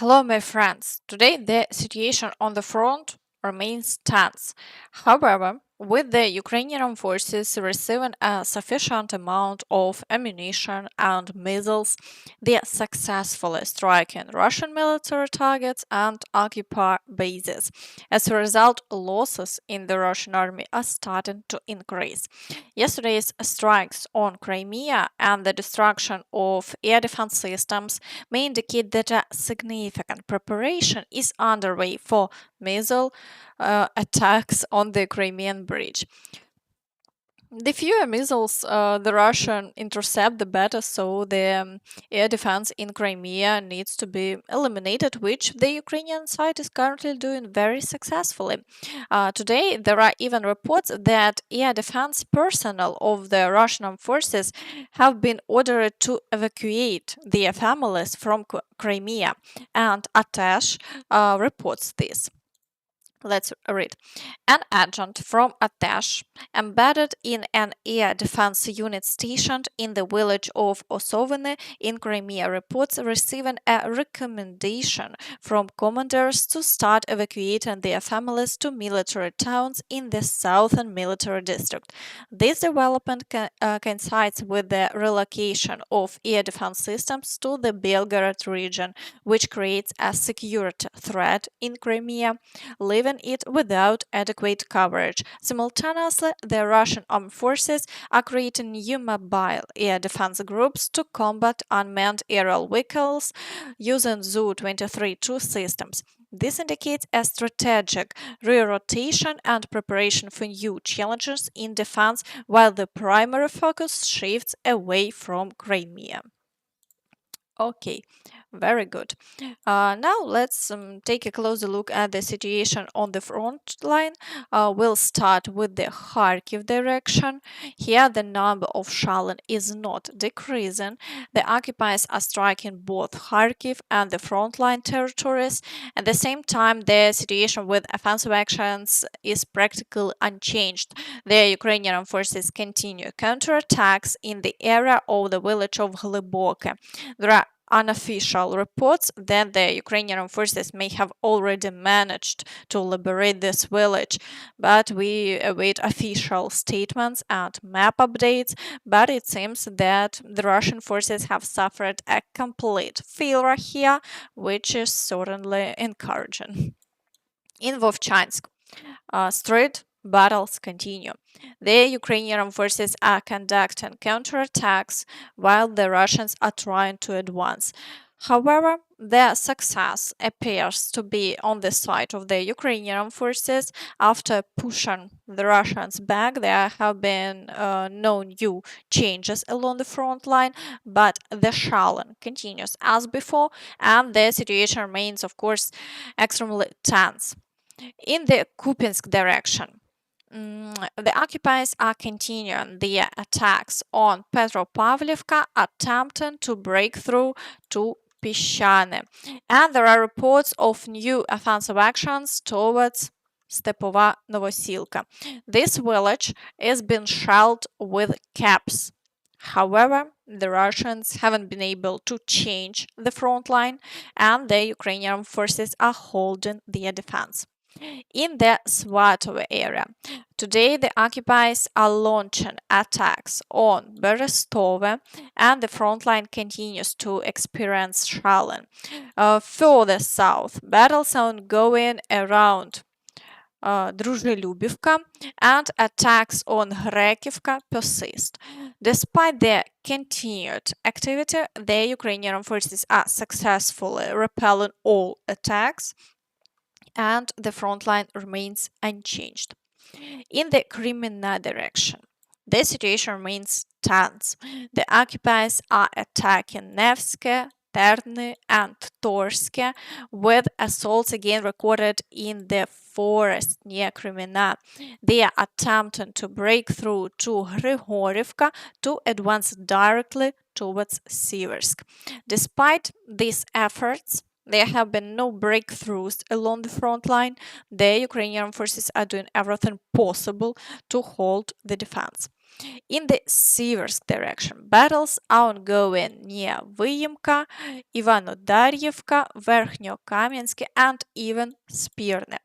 Hello, my friends. Today, the situation on the front remains tense. However, with the Ukrainian Armed Forces receiving a sufficient amount of ammunition and missiles, they are successfully striking Russian military targets and occupier bases. As a result, losses in the Russian army are starting to increase. Yesterday's strikes on Crimea and the destruction of air defense systems may indicate that a significant preparation is underway for missile attacks on the Crimean Bridge. The fewer missiles the Russian intercept, the better. So the air defense in Crimea needs to be eliminated, which the Ukrainian side is currently doing very successfully. Today, there are even reports that air defense personnel of the Russian armed forces have been ordered to evacuate their families from Crimea, and Atash reports this. Let's read. An agent from Atash, embedded in an air defense unit stationed in the village of Osovene in Crimea, reports receiving a recommendation from commanders to start evacuating their families to military towns in the southern military district. This development coincides with the relocation of air defense systems to the Belgorod region, which creates a security threat in Crimea, leaving it without adequate coverage. Simultaneously, the Russian armed forces are creating new mobile air defense groups to combat unmanned aerial vehicles using Zu-23-2 systems. This indicates a strategic rerotation and preparation for new challenges in defense, while the primary focus shifts away from Crimea. Okay, very good. Now let's take a closer look at the situation on the front line. We'll start with the Kharkiv direction. Here, the number of shelling is not decreasing. The occupiers are striking both Kharkiv and the frontline territories. At the same time, the situation with offensive actions is practically unchanged. The Ukrainian armed forces continue counterattacks in the area of the village of Hlyboke. There are unofficial reports that the Ukrainian armed forces may have already managed to liberate this village, but we await official statements and map updates. But it seems that the Russian forces have suffered a complete failure here, which is certainly encouraging. In Vovchansk, street battles continue. The Ukrainian armed forces are conducting counterattacks while the Russians are trying to advance. However, their success appears to be on the side of the Ukrainian armed forces. After pushing the Russians back, there have been no new changes along the front line, but the shelling continues as before, and the situation remains, of course, extremely tense. In the Kupiansk direction, the occupiers are continuing their attacks on Petropavlivka, attempting to break through to Pishchane. And there are reports of new offensive actions towards Stepova Novosilka. This village is being shelled with caps. However, the Russians haven't been able to change the front line, and the Ukrainian forces are holding their defense. In the Svatove area, today the occupiers are launching attacks on Berestove, and the front line continues to experience shelling. Further south, battles are ongoing around Druzheliubivka, and attacks on Hrekivka persist. Despite their continued activity, the Ukrainian forces are successfully repelling all attacks, and the front line remains unchanged. In the Kreminna direction, the situation remains tense. The occupiers are attacking Nevske, Terny, and Torske, with assaults again recorded in the forest near Crimean. They are attempting to break through to Grigorivka to advance directly towards Siversk. Despite these efforts, there have been no breakthroughs along the front line. The Ukrainian forces are doing everything possible to hold the defense. In the Siversk direction, battles are ongoing near Vyimka, Ivanodarivka, Verkhnyo-Kamensk, and even Spirne.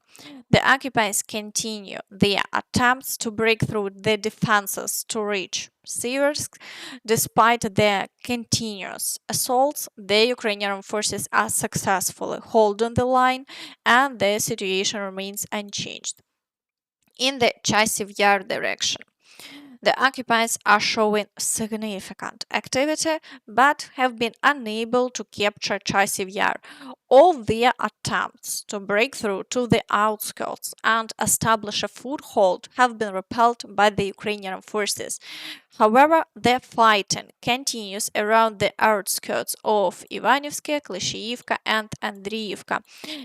The occupiers continue their attempts to break through the defenses to reach Siversk. Despite their continuous assaults, the Ukrainian forces are successfully holding the line, and the situation remains unchanged. In the Chasiv Yar direction, the occupiers are showing significant activity but have been unable to capture Chasiv Yar. All their attempts to break through to the outskirts and establish a foothold have been repelled by the Ukrainian forces. However, the fighting continues around the outskirts of Ivanivske, Klishchiivka, and Andriivka.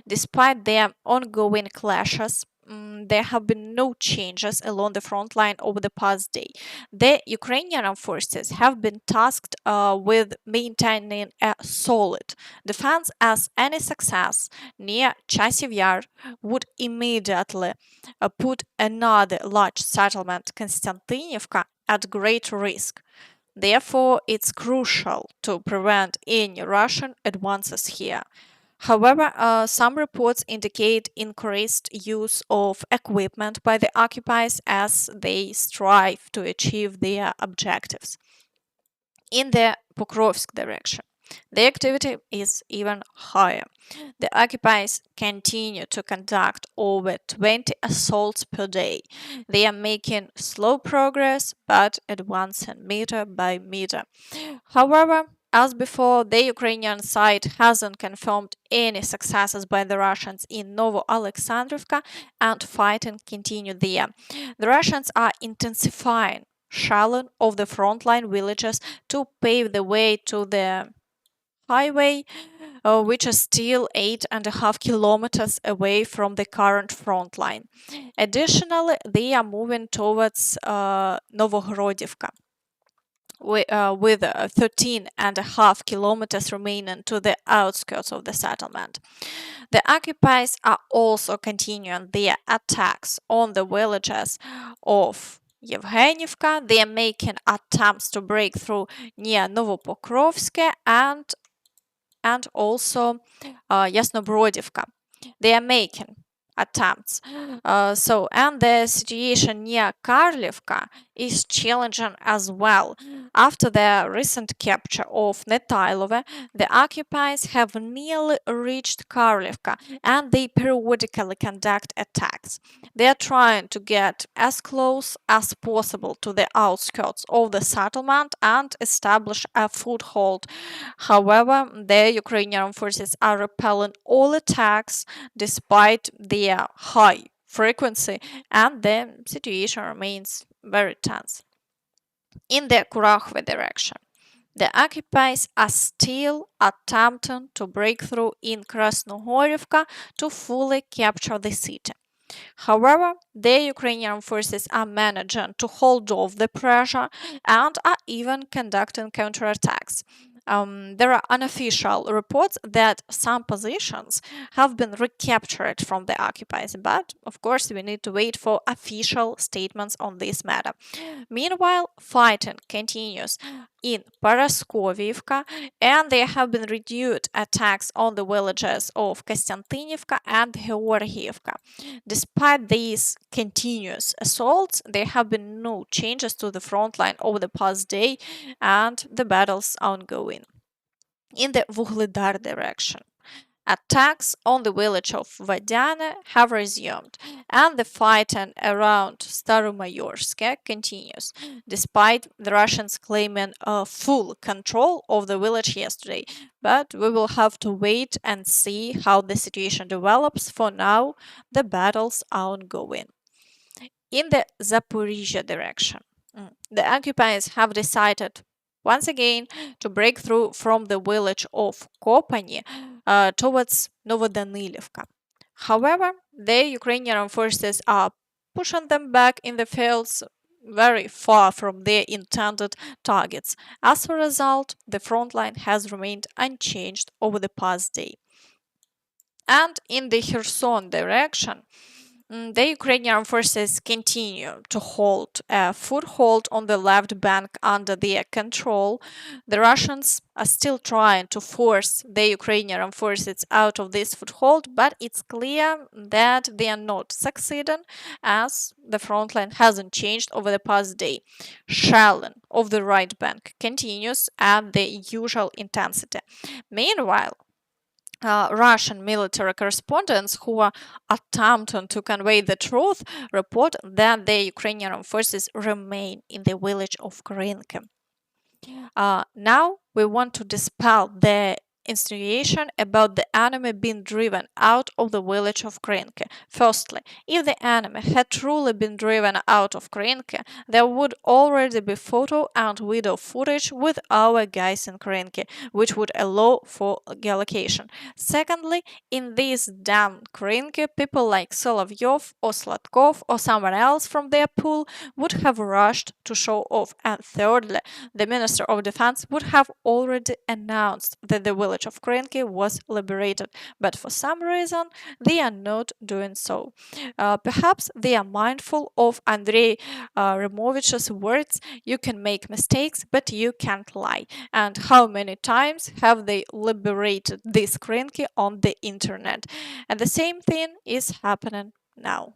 Despite their ongoing clashes, there have been no changes along the front line over the past day. The Ukrainian armed forces have been tasked with maintaining a solid defense, as any success near Chasiv Yar would immediately put another large settlement, Konstantinivka, at great risk. Therefore, it's crucial to prevent any Russian advances here. However, some reports indicate increased use of equipment by the occupiers as they strive to achieve their objectives. In the Pokrovsk direction, the activity is even higher. The occupiers continue to conduct over 20 assaults per day. They are making slow progress but advancing meter by meter. However, as before, the Ukrainian side hasn't confirmed any successes by the Russians in Novo-Alexandrovka, and fighting continued there. The Russians are intensifying shelling of the frontline villages to pave the way to the highway, which is still 8.5 kilometers away from the current front line. Additionally, they are moving towards Novohorodivka, with 13.5 kilometers remaining to the outskirts of the settlement. The occupiers are also continuing their attacks on the villages of Yevhenivka. They are making attempts to break through near Novopokrovsk and also Yasnobrodivka. They are making attempts. And the situation near Karlivka is challenging as well. After the recent capture of Netailove, the occupiers have nearly reached Karlivka, and they periodically conduct attacks. They are trying to get as close as possible to the outskirts of the settlement and establish a foothold. However, the Ukrainian forces are repelling all attacks despite their high frequency, and the situation remains very tense. In the Kurakhove direction, the occupiers are still attempting to break through in Krasnohorivka to fully capture the city. However, the Ukrainian forces are managing to hold off the pressure and are even conducting counterattacks. There are unofficial reports that some positions have been recaptured from the occupiers, but of course, we need to wait for official statements on this matter. Meanwhile, fighting continues in Berestove, and there have been renewed attacks on the villages of Konstantinivka and Georgievka. Despite these continuous assaults, there have been no changes to the front line over the past day, and the battles are ongoing. In the Vuhledar direction, attacks on the village of Vadiane have resumed, and the fighting around Staromayorsk continues, despite the Russians claiming full control of the village yesterday. But we will have to wait and see how the situation develops. For now, the battles are ongoing. In the Zaporizhzhia direction, the occupiers have decided once again to break through from the village of Kopany towards Novodanilivka. However, the Ukrainian forces are pushing them back in the fields very far from their intended targets. As a result, the front line has remained unchanged over the past day. And in the Kherson direction, The Ukrainian forces continue to hold a foothold on the left bank under their control. The Russians are still trying to force the Ukrainian forces out of this foothold, but it's clear that they are not succeeding as the front line hasn't changed over the past day. Shelling of the right bank continues at the usual intensity. Meanwhile, Russian military correspondents who are attempting to convey the truth report that the Ukrainian forces remain in the village of Krinka. Now we want to dispel the insinuation about the enemy being driven out of the village of Krinka. Firstly, if the enemy had truly been driven out of Krinka, there would already be photo and video footage with our guys in Krinka, which would allow for geolocation. Secondly, in this damn Krinka, people like Solovyov or Slatkov or someone else from their pool would have rushed to show off. And thirdly, the Minister of Defense would have already announced that the village of Krenki was liberated, but for some reason they are not doing so. Perhaps they are mindful of Andrei Removich's words, "You can make mistakes, but you can't lie." And how many times have they liberated this Krenki on the internet? And the same thing is happening now.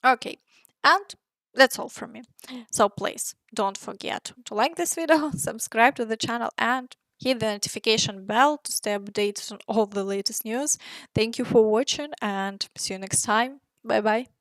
Okay, and that's all from me. So please don't forget to like this video, subscribe to the channel, and hit the notification bell to stay updated on all the latest news. Thank you for watching and see you next time. Bye bye.